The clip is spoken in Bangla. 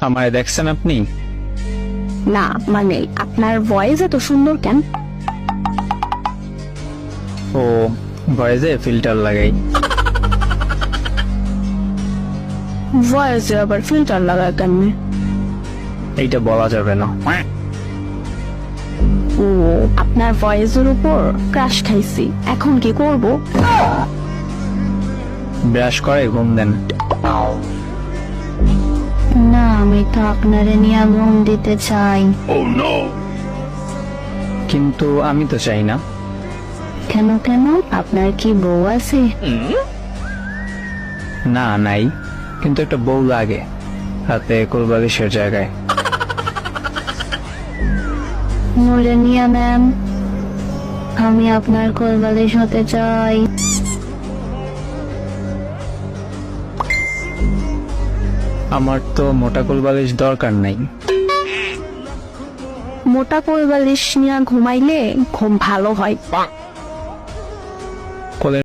আমায় দেখছেন আপনি? না মানে আপনার ভয়েস এত সুন্দর কেন? ও ভয়েসে ফিল্টার লাগাই। ভয়েসে আবার ফিল্টার লাগায় কেন? এইটা বলা যাবে না। ও আপনার ভয়েসের উপর ক্রাশ খাইছি, এখন কি করব? ব্রাশ করে ঘুম দেন। না আমি তো আপনারে নিয়ে ঘুম দিতে চাই। কিন্তু আমি তো চাই না। কেন কেন, আপনার কি বউ আছে? না নাই, কিন্তু একটা বউ লাগে হাতে কোলবালিশের জায়গায়। নুরানিয়া ম্যাম, আমি আপনার কোলবালিশ হতে চাই। আমার তো মোটা কোলবালিশ দরকার নাই। মোটা কোলবালিশ নিয়ে ঘুমাইলে ঘুম ভালো হয়।